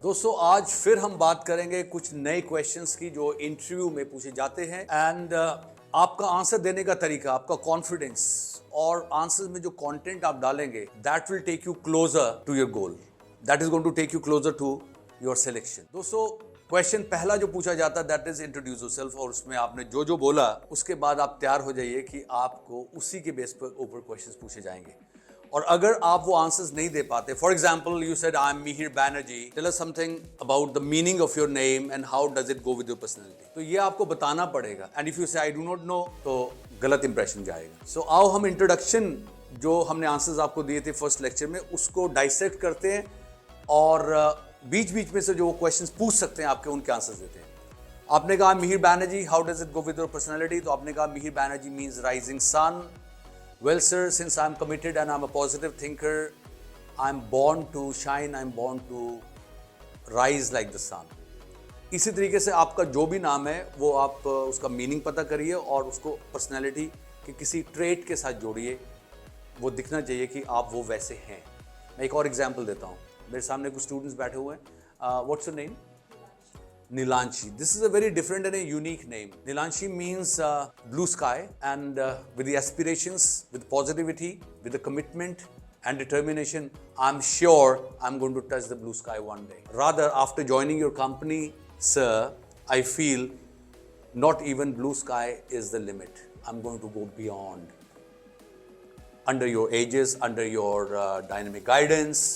दोस्तों आज फिर हम बात करेंगे कुछ नए क्वेश्चंस की जो इंटरव्यू में पूछे जाते हैं एंड आपका आंसर देने का तरीका, आपका कॉन्फिडेंस और आंसर में जो कंटेंट आप डालेंगे that will take you closer to your goal, that is going to take you closer to your selection. दोस्तों क्वेश्चन पहला जो पूछा जाता है दैट इज इंट्रोड्यूस योरसेल्फ, और उसमें आपने जो जो बोला उसके बाद आप तैयार हो जाइए कि आपको उसी के बेस पर ऊपर क्वेश्चंस पूछे जाएंगे। और अगर आप वो आंसर्स नहीं दे पाते, for example you said I am Mihir Banerjee, tell us something about the meaning of your name and how does it go with your personality, तो ये आपको बताना पड़ेगा। एंड इफ यू से आई डू नॉट नो तो गलत इंप्रेशन जाएगा। सो आओ हम इंट्रोडक्शन जो हमने आंसर्स आपको दिए थे फर्स्ट लेक्चर में उसको डाइसेक्ट करते हैं और बीच बीच में से जो क्वेश्चंस पूछ सकते हैं आपके उनके आंसर्स देते हैं। आपने कहा Mihir Banerjee how does it go with your personality, तो आपने कहा Mihir Banerjee means rising sun. Well, sir, since I'm committed and I'm a positive thinker, I'm born to shine, I'm born to rise like the sun. इसी तरीके से आपका जो भी नाम है वो आप उसका मीनिंग पता करिए और उसको पर्सनैलिटी के किसी ट्रेट के साथ जोड़िए, वो दिखना चाहिए कि आप वो वैसे हैं। मैं एक और एग्जांपल देता हूँ, मेरे सामने कुछ स्टूडेंट्स बैठे हुए हैं। What's your name? Nilanshi. This is a very different and a unique name. Nilanshi means blue sky, and with the aspirations, with positivity, with the commitment and determination, I'm sure I'm going to touch the blue sky one day. Rather, after joining your company, sir, I feel not even blue sky is the limit. I'm going to go beyond. Under your aegis, under your dynamic guidance.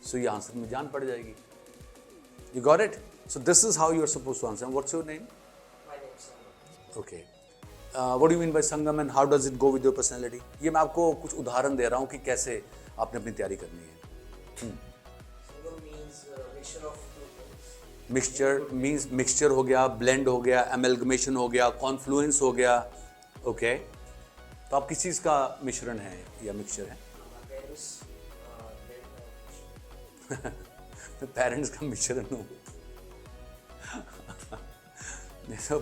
So, ये answer में जान पड़ जाएगी. You got it? So this is how you are supposed to answer. And what's your name? My name is Sangam. Okay. What do you mean by Sangam and how does it go with your personality? ये मैं आपको कुछ उदाहरण दे रहा हूँ कि कैसे आपने अपनी तैयारी करनी है। Sangam means mixture of two things. Mixture means mixture हो गया, blend हो गया, amalgamation हो गया, confluence हो गया। Okay. तो आप किस चीज़ का मिश्रण है या मिक्सचर है? My parents, their मैं पेरेंट्स का मिश्रण हूँ।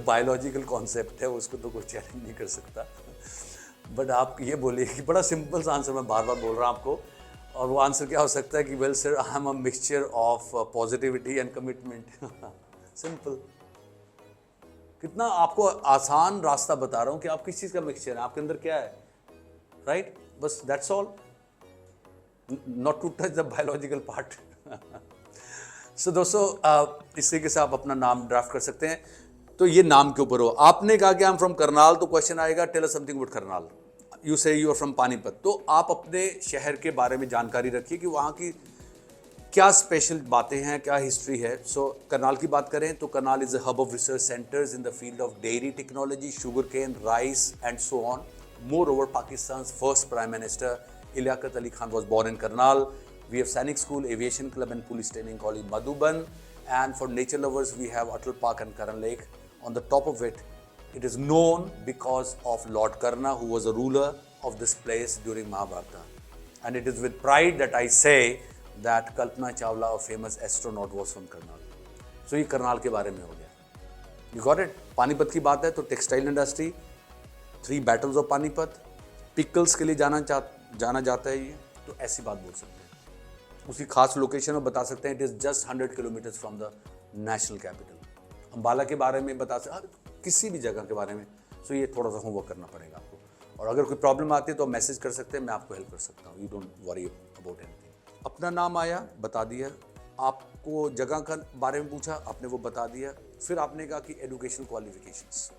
बायोलॉजिकल कॉन्सेप्ट है, उसको तो कोई चैलेंज नहीं कर सकता। बट आप ये बोलिए कि बड़ा सिंपल सा आंसर मैं बार बार बोल रहा हूँ आपको, और वो आंसर क्या हो सकता है कि well sir I am a mixture of positivity and commitment. Simple. कितना आपको आसान रास्ता बता रहा हूँ कि आप किस चीज़ का मिक्सचर है, आपके अंदर क्या है, राइट? बस that's all, not to touch the biological part. So दोस्तों इस तरीके से आप अपना नाम ड्राफ्ट कर सकते हैं। तो ये नाम के ऊपर हो। आपने कहा कि आई एम फ्रॉम करनाल, तो क्वेश्चन आएगा tell us something about Karnal. You say you are from Panipat, तो आप अपने शहर के बारे में जानकारी रखिए कि वहाँ की क्या स्पेशल बातें हैं, क्या हिस्ट्री है। सो करनाल की बात करें तो Karnal is a hub of research centres in the field of dairy technology, sugar cane, rice and so on. Moreover Pakistan first prime minister Liaquat Ali Khan was born in Karnal. We have Sainik School, Aviation Club and Police Training College, Madhuban. And for nature lovers, we have Atal Park and Karan Lake. On the top of it, it is known because of Lord Karna, who was a ruler of this place during Mahabharata. And it is with pride that I say that Kalpana Chawla, a famous astronaut, was from Karnal. So, ये करनाल के बारे में हो गया. You got it? Panipat की बात है तो textile industry, 3 battles of Panipat, pickles के लिए जाना जाता है, ये तो ऐसी बात बोल सकते हैं। उसकी खास लोकेशन में बता सकते हैं, it is just 100 kilometres from the national capital. Ambala के बारे में बता सकते, किसी भी जगह के बारे में। सो ये थोड़ा सा होमवर्क करना पड़ेगा आपको, और अगर कोई प्रॉब्लम आती है तो मैसेज कर सकते हैं, मैं आपको हेल्प कर सकता हूँ। You don't worry about anything. अपना नाम आया, बता दिया। आपको जगह का बारे में पूछा, आपने वो बता दिया। फिर आपने कहा कि एजुकेशनल क्वालिफिकेशंस,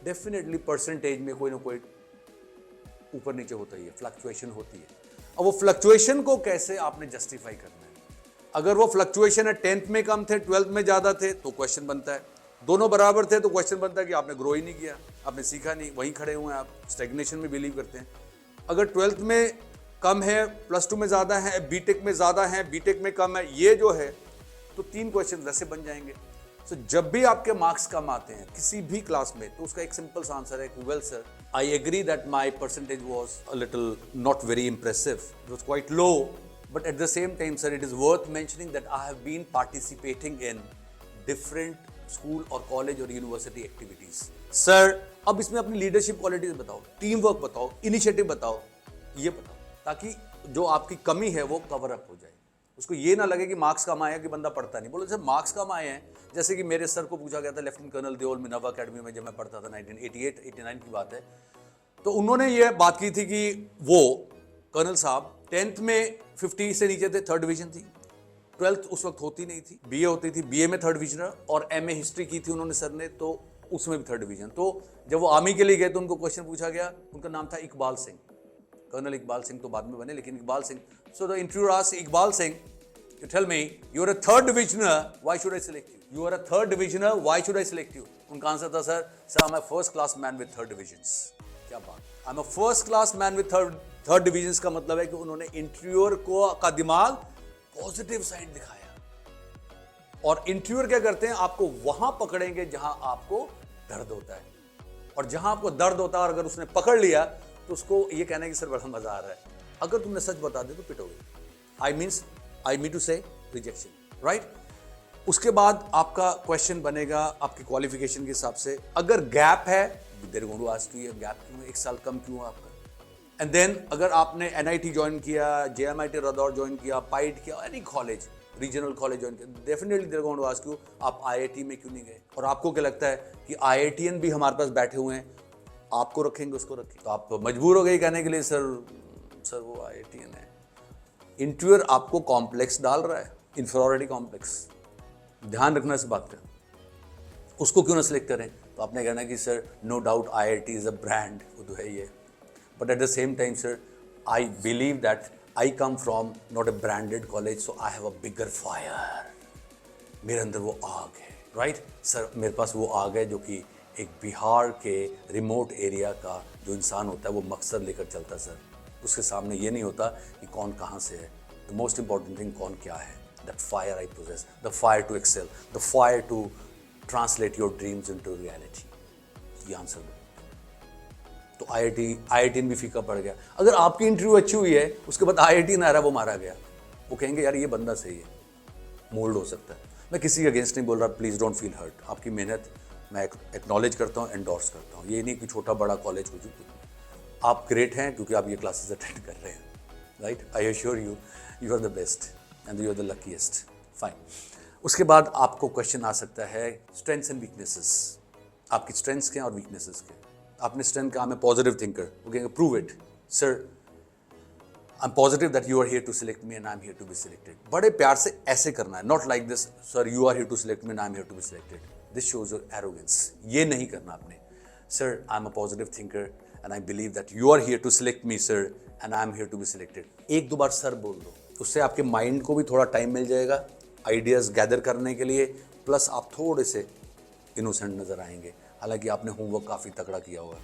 डेफिनेटली परसेंटेज में कोई ना कोई ऊपर नीचे होता ही है, फ्लक्चुएशन होती है। अब वो फ्लक्चुएशन को कैसे आपने जस्टिफाई करना है। अगर वो फ्लक्चुएशन है 10th में कम थे, 12th में ज़्यादा थे, तो क्वेश्चन बनता है। दोनों बराबर थे तो क्वेश्चन बनता है कि आपने ग्रो ही नहीं किया, आपने सीखा नहीं, वहीं खड़े हुए हैं आप, स्टैग्नेशन में बिलीव करते हैं। अगर 12th में कम है, +2 में ज़्यादा है, बीटेक में ज़्यादा है, बीटेक में कम है, ये जो है तो 3 क्वेश्चन वैसे बन जाएंगे। सो जब भी आपके मार्क्स कम आते हैं किसी भी क्लास में, तो उसका एक सिंपल सा आंसर है कि well sir, I agree that my percentage was a little not very impressive. It was quite low, but at the same time, sir, it is worth mentioning that I have been participating in different school or college or university activities. Sir, अब इसमें अपनी leadership qualities बताओ, team work बताओ, initiative बताओ, ये बताओ, ताकि जो आपकी कमी है वो कवर अप हो जाए। उसको ये ना लगे कि मार्क्स कम आए कि बंदा पढ़ता नहीं। बोलो सर मार्क्स कम आए हैं, जैसे कि मेरे सर को पूछा गया था lieutenant colonel Deol Minerva academy में जब मैं पढ़ता था 1988-89 की बात है, तो उन्होंने ये बात की थी कि वो कर्नल साहब 10th में 50 से नीचे थे, 3rd डिवीजन थी। 12th उस वक्त होती नहीं थी, बीए होती थी, बीए में 3rd डिवीजन, और एमए हिस्ट्री की थी उन्होंने सर ने, तो उसमें भी 3rd डिवीजन। तो जब वो आर्मी के लिए गए तो उनको क्वेश्चन पूछा गया, उनका नाम था इकबाल सिंह, कर्नल इकबाल सिंह तो बाद में बने, लेकिन Iqbal Singh. So the interviewer asked Iqbal Singh, you tell me you are a 3rd divisioner, why should I select you? You are a 3rd divisioner, why should I select you? उनका आंसर था sir I'm a first class man with 3rd divisions। क्या बात, I'm a first class man with third divisions का मतलब है कि उन्होंने interviewer को का दिमाग पॉजिटिव साइड दिखाया। और इंटरव्यूअर क्या करते हैं, आपको वहां पकड़ेंगे जहां आपको दर्द होता है, और जहां आपको दर्द होता है और अगर उसने पकड़ लिया तो उसको ये कहना है कि सर बड़ा मजा आ रहा है। अगर तुमने सच बता दे तो पिटोगे। I mean to say rejection, right? उसके बाद आपका क्वेश्चन बनेगा आपकी क्वालिफिकेशन के हिसाब से। अगर गैप है, they're going to ask you gap क्यों है, 1 साल कम क्यों है आपका। एंड देन अगर आपने NIT ज्वाइन किया, JMIT रदौर ज्वाइन किया, पाइट किया, any college, regional college join किया, definitely they're going to ask you आप IIT में क्यों नहीं गए। और आपको क्या लगता है कि IITian भी हमारे पास बैठे हुए हैं, आपको रखेंगे उसको रखेंगे, तो आप मजबूर हो गए कहने के लिए सर वो IITian है। इंटरव्यूअर आपको कॉम्प्लेक्स डाल रहा है, इंफीरियरिटी कॉम्प्लेक्स, ध्यान रखना इस बात का। उसको क्यों ना सिलेक्ट करें, तो आपने कहना कि sir no doubt IIT is a brand, वो तो है ही है, but at the same time sir I believe that I come from not a branded college, so I have a bigger fire, मेरे अंदर वो आग है, राइट सर, मेरे पास वो आग है जो कि एक बिहार के रिमोट एरिया का जो इंसान होता है वो मकसद लेकर चलता है सर। उसके सामने ये नहीं होता कि कौन कहाँ से है, द मोस्ट इंपॉर्टेंट थिंग कौन क्या है। That fire I possess, the fire to excel, the fire to translate your dreams into reality. ये आंसर दो। तो IIT भी फीका पड़ गया। अगर आपकी इंटरव्यू अच्छी हुई है, उसके बाद IIT ना आ रहा, वो मारा गया, वो कहेंगे यार ये बंदा सही है, मोल्ड हो सकता है। मैं किसी के अगेंस्ट नहीं बोल रहा, प्लीज़ डोंट फील हर्ट। आपकी मेहनत मैं एक्नॉलेज करता हूँ, एंडोर्स करता हूँ। ये नहीं कि छोटा बड़ा कॉलेज कुछ, आप ग्रेट हैं क्योंकि आप ये क्लासेस अटेंड कर रहे हैं, right. I assure you, you are the best and you are the luckiest. Fine. उसके बाद आपको क्वेश्चन आ सकता है स्ट्रेंथ्स एंड वीकनेसेस, आपकी स्ट्रेंथ्स क्या और वीकनेसेस क्या। आपने स्ट्रेंथ कहा मैं पॉजिटिव थिंकर, वो कहेंगे prove it sir, I am positive that you are here to select me and I am here to be selected. बड़े प्यार से ऐसे करना है, not like this sir you are here to select me and I am here to be selected, this shows your arrogance. ये नहीं करना आपने। Sir I am a positive thinker and I believe that you are here to select me sir and I am here to be selected। 1-2 bar sir बोल दो, उससे आपके mind को भी थोड़ा टाइम मिल जाएगा आइडियाज़ गैदर करने के लिए, प्लस आप थोड़े से इनोसेंट नज़र आएंगे, हालांकि आपने होमवर्क काफ़ी तगड़ा किया हुआ है,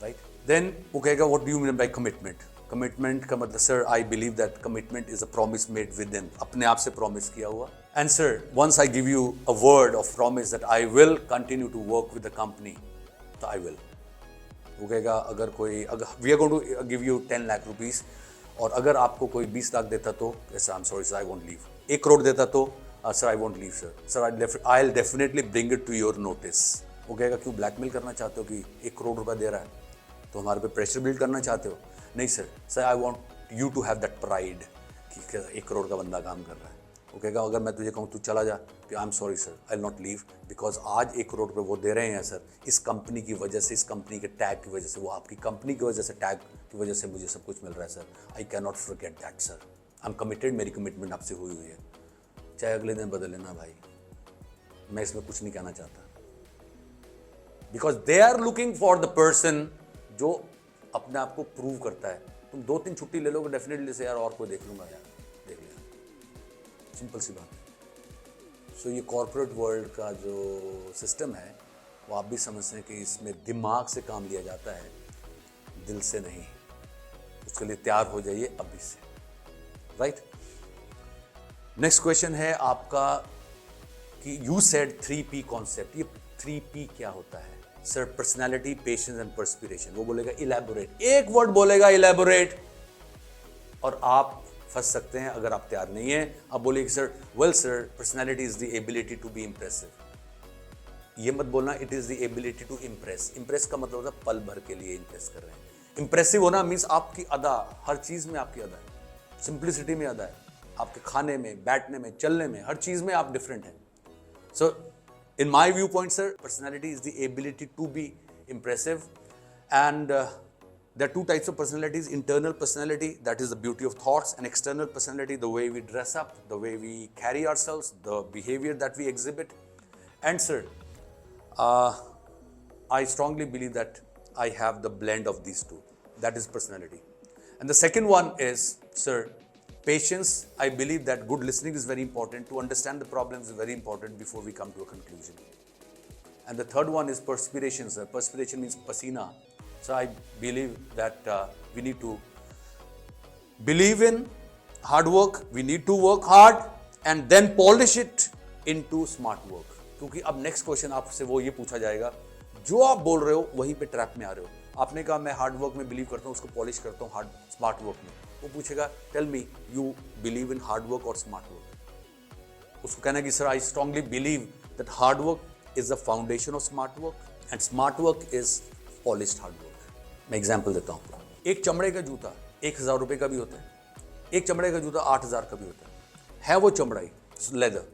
राइट। देन वो कहेगा what do you mean by commitment. Commitment का मतलब sir I believe that commitment is a promise made within, अपने आप से प्रॉमिस किया हुआ। And sir once I give you a word of promise that I will continue to work with the company, तो I will. वो कहेगा अगर we are going to give you 10 lakh rupees, और अगर आपको कोई 20 लाख देता तो ऐसा I am sorry sir I won't leave. 1 crore देता तो sir I won't leave sir I will definitely bring it to your notice. वो कहेगा क्यों ब्लैकमेल करना चाहते हो कि 1 करोड़ रुपया दे रहा है तो हमारे पे प्रेशर बिल्ड करना चाहते हो। नहीं sir I want you to have that pride कि 1 करोड़ का बंदा काम कर रहा है। वो कहेगा अगर मैं तुझे कहूँ तू चला जा, कि आई am sorry sir I will not leave, because आज 1 करोड़ रुपये वो दे रहे हैं सर, इस कंपनी की वजह से, इस कंपनी के टैग की वजह से, वो आपकी कंपनी की वजह से, टैग की वजह से मुझे सब कुछ मिल रहा है sir. I can not forget that sir, I am committed, मेरी कमिटमेंट आपसे हुई है, चाहे अगले दिन बदल लेना भाई, मैं इसमें कुछ नहीं कहना चाहता। Because they are looking for the person जो अपने आप को प्रूव करता है। तुम 2-3 छुट्टी ले लोगे डेफिनेटली से यार और कोई देख लूंगा यार, देख लिया, सिंपल सी बात। सो ये कॉर्पोरेट वर्ल्ड का जो सिस्टम है वो आप भी समझते हैं कि इसमें दिमाग से काम लिया जाता है, दिल से नहीं। उसके लिए तैयार हो जाइए अभी से, राइट। नेक्स्ट क्वेश्चन है आपका कि यू सेड 3P कॉन्सेप्ट, ये 3P क्या होता है sir? Personality, patience and perspiration. वो बोलेगा इलैबोरेट, एक वर्ड बोलेगा इलैबोरेट, और आप फंस सकते हैं अगर आप तैयार नहीं हैं। आप बोलिए कि sir well sir personality is the ability to be impressive. ये मत बोलना it is the ability to impress. Impress का मतलब होता है पल भर के लिए इम्प्रेस कर रहे हैं। इम्प्रेसिव होना मीन्स आपकी अदा, हर चीज में आपकी अदा है, सिंप्लिसिटी में अदा है, आपके खाने में, बैठने में, चलने में, हर चीज़ में आप डिफरेंट हैं. So, in my viewpoint, sir, personality is the ability to be impressive, and there are two types of personalities: internal personality, that is the beauty of thoughts, and external personality, the way we dress up, the way we carry ourselves, the behavior that we exhibit. And sir, I strongly believe that I have the blend of these two. That is personality. And the second one is, sir, patience. I believe that good listening is very important. To understand the problems is very important before we come to a conclusion. And the third one is perspiration, sir. Perspiration means pasina. So I believe that we need to believe in hard work. We need to work hard and then polish it into smart work. क्योंकि अब next question आपसे वो ये पूछा जाएगा, जो आप बोल रहे हो वहीं पे ट्रैप में आ रहे हो. आपने कहा मैं हार्ड वर्क में बिलीव करता हूँ, उसको पॉलिश करता हूँ हार्ड स्मार्ट वर्क में. वो पूछेगा tell me you believe in hard work और स्मार्ट वर्क. उसको कहना है कि sir I strongly believe that hard work is the foundation of smart work and smart work is polished hard work. मैं example देता हूँ. एक चमड़े का जूता 1,000 रुपये का भी होता है, एक चमड़े का जूता 8,000 का भी होता है वो चमड़ाई लेदर.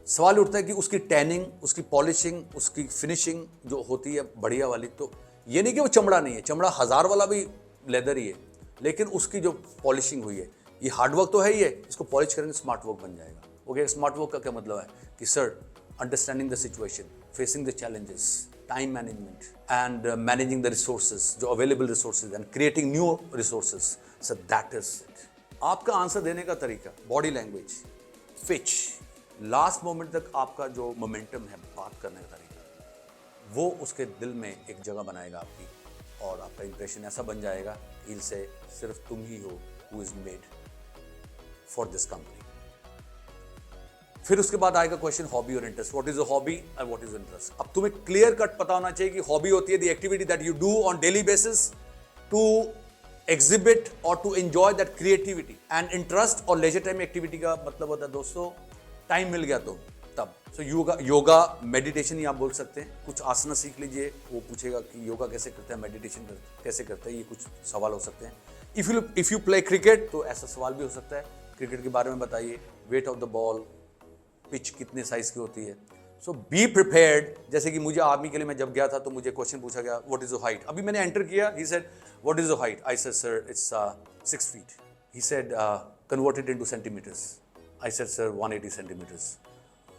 सवाल उठता है कि उसकी टैनिंग, उसकी पॉलिशिंग, उसकी फिनिशिंग जो होती है बढ़िया वाली, तो ये नहीं कि वो चमड़ा नहीं है, चमड़ा 1000 वाला भी लेदर ही है, लेकिन उसकी जो पॉलिशिंग हुई है, ये हार्ड वर्क तो है ही है, इसको पॉलिश करेंगे स्मार्ट वर्क बन जाएगा. ओके, स्मार्ट वर्क का क्या मतलब है कि sir understanding the situation, facing the challenges, time management and managing the resources, जो available resources and creating new resources. Sir that is it. आपका आंसर देने का तरीका, body language, pitch, last moment तक आपका जो मोमेंटम है बात करने का तरीका, वो उसके दिल में एक जगह बनाएगा आपकी, और आपका इंप्रेशन ऐसा बन जाएगा कि से सिर्फ तुम ही हो who is made for this company. फिर उसके बाद आएगा क्वेश्चन हॉबी और interest. What is a hobby and what is interest. अब तुम्हें क्लियर कट पता होना चाहिए कि हॉबी होती है the activity that you do on daily basis to exhibit और to enjoy that creativity. And interest और लेजर टाइम एक्टिविटी का मतलब होता है दोस्तों टाइम मिल गया तो तब. सो योगा मेडिटेशन ही आप बोल सकते हैं. कुछ आसना सीख लीजिए, वो पूछेगा कि योगा कैसे करते हैं, मेडिटेशन कैसे करते हैं, ये कुछ सवाल हो सकते हैं. इफ यू प्ले क्रिकेट तो ऐसा सवाल भी हो सकता है, क्रिकेट के बारे में बताइए, wait of the ball, pitch कितने साइज की होती है. सो बी प्रिपेयर्ड. जैसे कि मुझे आर्मी के लिए मैं जब गया था तो मुझे क्वेश्चन पूछा गया व्हाट इज द हाइट. अभी मैंने एंटर किया, he said what is the height. I said sir it's 6 feet. He said convert it into centimetres. I said, sir, 180 centimeters.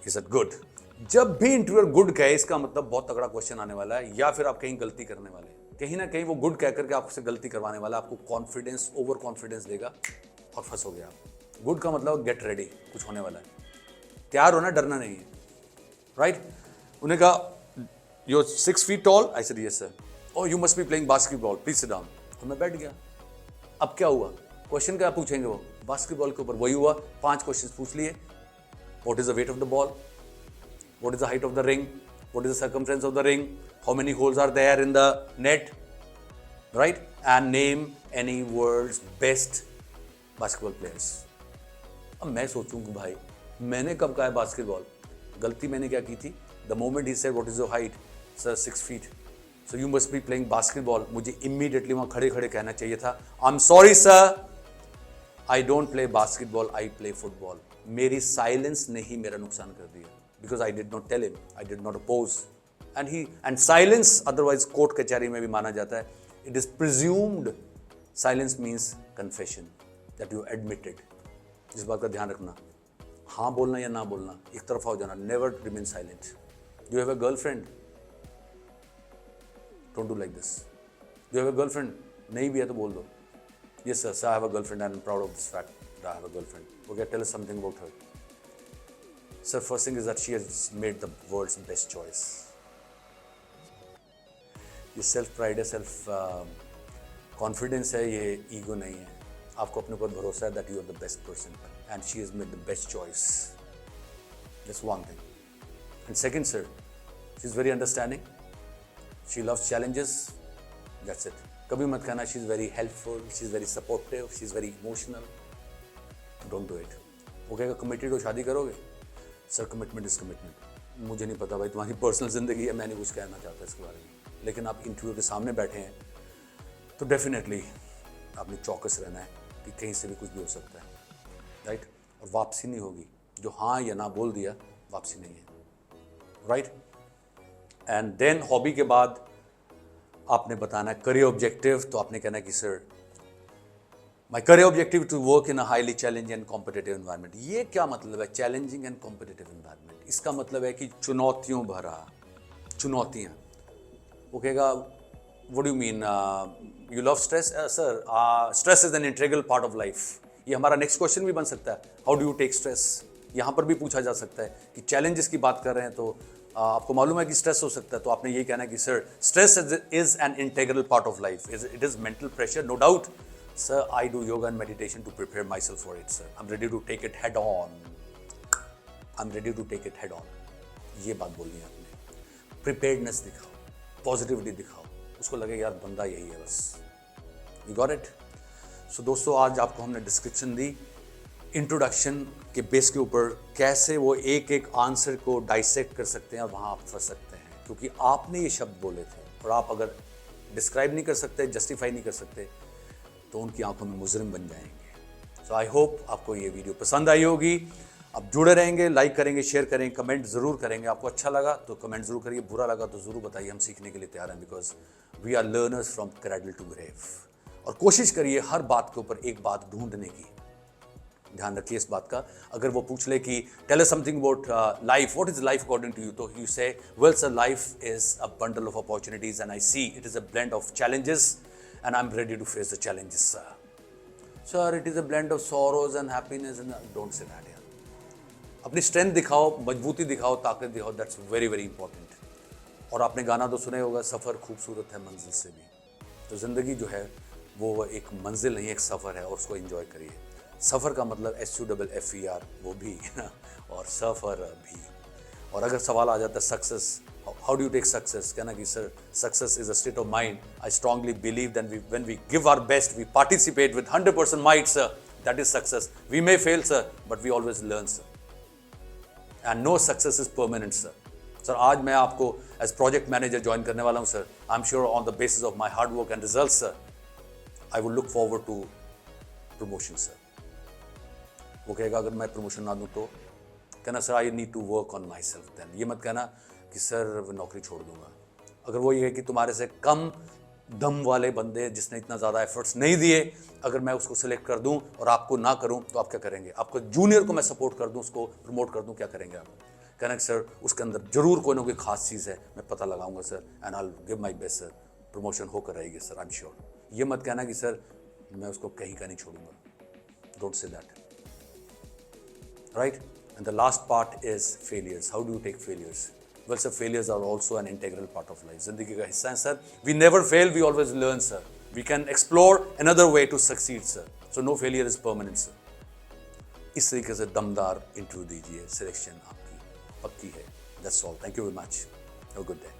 He said, good. जब भी इंटरव्यूअर गुड कहे इसका मतलब बहुत तगड़ा क्वेश्चन आने वाला है, या फिर आप कहीं गलती करने वाले हैं. कहीं ना कहीं वो गुड कह करके आपसे गलती करवाने वाला, आपको कॉन्फिडेंस, ओवर कॉन्फिडेंस देगा और फंसोगे आप. गुड का मतलब गेट रेडी, कुछ होने वाला है, तैयार होना, डरना नहीं है. राइट. उन्हें कहा you are 6 feet tall. I said yes sir. Oh you must be playing basketball, please sit down. तो मैं बैठ गया. अब क्या हुआ, क्वेश्चन क्या पूछेंगे वो बास्केटबॉल के ऊपर. वही हुआ, 5 क्वेश्चन पूछ लिए. What is the weight of the ball, what is the height of the ring, what is the circumference of the ring, how many holes are there in the net, right, and name any world's best basketball players. अब मैं सोचूं कि भाई मैंने कब कहा है basketball, गलती मैंने क्या की थी. The moment he said what is your height, sir 6 feet. So you must be playing basketball. मुझे इमीडिएटली वहां खड़े खड़े कहना चाहिए था I am sorry sir, I don't play basketball, I play football. मेरी साइलेंस ने ही मेरा नुकसान कर दिया, because I did not tell him, I did not oppose. And silence otherwise court कचहरी में भी माना जाता है. It is presumed. Silence means confession that you admitted. इस बात का ध्यान रखना, हाँ बोलना या ना बोलना, एक तरफा हो जाना. Never remain silent. You have a girlfriend, don't do like this. You have a girlfriend, नहीं भी है तो बोल दो. Yes, sir. I have a girlfriend and I'm proud of this fact that I have a girlfriend. Okay, tell us something about her. Sir, first thing is that she has made the world's best choice. ये self pride है, self confidence है, ये ego नहीं है. आपको अपने ऊपर भरोसा है that you are the best person and she has made the best choice. That's one thing. And second, sir, she's very understanding. She loves challenges. That's it. कभी मत कहना she is very helpful, she is very supportive, she is very emotional. Don't do it. वो कहेगा committed हो, शादी करोगे. Sir commitment is commitment. मुझे नहीं पता भाई तुम्हारी पर्सनल ज़िंदगी है, मैं नहीं कुछ कहना चाहता इसके बारे में. लेकिन आप इंटरव्यू के सामने बैठे हैं तो डेफिनेटली आपने चौकस रहना है कि कहीं से भी कुछ भी हो सकता है. राइट. और वापसी नहीं होगी। जो हाँ या ना बोल दिया वापसी नहीं है, राइट। एंड देन हॉबी के बाद आपने बताना है करियर ऑब्जेक्टिव। तो आपने कहना है कि sir my career objective to work in a highly challenging and competitive environment. ये क्या मतलब है चैलेंजिंग एंड कॉम्पिटिटिव एनवायरनमेंट? इसका मतलब है कि चुनौतियों भरा, चुनौतियाँ। वो कहेगा what do mean you love stress? Sir stress is an integral part of life. ये हमारा नेक्स्ट क्वेश्चन भी बन सकता है, how do you take stress? यहाँ पर भी पूछा जा सकता है कि चैलेंजेस की बात कर रहे हैं तो आपको मालूम है कि स्ट्रेस हो सकता है, तो आपने यही कहना है कि sir stress is an integral part of life, it is mental pressure, no doubt sir. I do yoga and meditation to prepare myself for it sir. I am ready to take it head on, I am ready to take it head on. ये बात बोलनी है आपने। Preparedness दिखाओ, positivity दिखाओ, उसको लगे यार बंदा यही है बस। You got it? सो दोस्तों, आज आपको हमने डिस्क्रिप्शन दी इंट्रोडक्शन के बेस के ऊपर, कैसे वो एक एक आंसर को डाइसेक्ट कर सकते हैं और वहाँ आप फंस सकते हैं, क्योंकि आपने ये शब्द बोले थे और आप अगर डिस्क्राइब नहीं कर सकते, जस्टिफाई नहीं कर सकते, तो उनकी आंखों में मुजरिम बन जाएंगे। सो आई होप आपको ये वीडियो पसंद आई होगी। आप जुड़े रहेंगे, लाइक करेंगे, शेयर करेंगे, कमेंट ज़रूर करेंगे। आपको अच्छा लगा तो कमेंट ज़रूर करिए, बुरा लगा तो ज़रूर बताइए, हम सीखने के लिए तैयार हैं, because we are learners from cradle to grave. और कोशिश करिए हर बात के ऊपर एक बात ढूंढने की। ध्यान रखिए इस बात का। अगर वो पूछ ले कि tell us something about life, what is life according to you, तो you say well sir life is a bundle of opportunities and I see it is a blend of challenges and I am ready to face the challenges sir. Sir it is a blend of sorrows and happiness and don't say that यार। अपनी strength दिखाओ, मजबूती दिखाओ, ताकत दिखाओ, that's very very important. और आपने गाना तो सुना ही होगा, सफ़र खूबसूरत है मंजिल से भी। तो ज़िंदगी जो है वो एक मंजिल नहीं, एक सफ़र है, और उसको एंजॉय करिए। सफ़र का मतलब SUFFER वो भी और सफ़र भी। और अगर सवाल आ जाता है success, how do you take success, कहना कि sir success is a state of mind. I strongly believe that when we give our best, we participate with 100% might sir, that is success. We may fail sir, but we always learn sir, and no success is permanent sir. Sir आज मैं आपको as project manager join करने वाला हूँ sir. I am sure on the basis of my hard work and result sir, I would look forward to promotion sir. वो कहेगा अगर मैं प्रमोशन ना दूँ तो, कहना sir I need to work on myself then. ये मत कहना कि सर नौकरी छोड़ दूंगा। अगर वो ये है कि तुम्हारे से कम दम वाले बंदे जिसने इतना ज़्यादा एफर्ट्स नहीं दिए, अगर मैं उसको सिलेक्ट कर दूं और आपको ना करूं, तो आप क्या करेंगे? आपको जूनियर को मैं सपोर्ट कर दूं, उसको प्रमोट कर दूं, क्या करेंगे आप? कहना सर उसके अंदर जरूर कोई ना कोई खास चीज़ है, मैं पता लगाऊंगा sir, and I give my best sir, promotion होकर रहेगी सर, आई एम श्योर। ये मत कहना कि सर मैं उसको कहीं का नहीं छोड़ूंगा। Don't say that, right? And the last part is failures. How do you take failures? Well, sir, failures are also an integral part of life. जिंदगी का हिस्सा है sir. We never fail, we always learn, sir. We can explore another way to succeed, sir. So no failure is permanent, sir. इस तरीके से दमदार interview दीजिए, selection आपकी पक्की है। That's all. Thank you very much. Have a good day.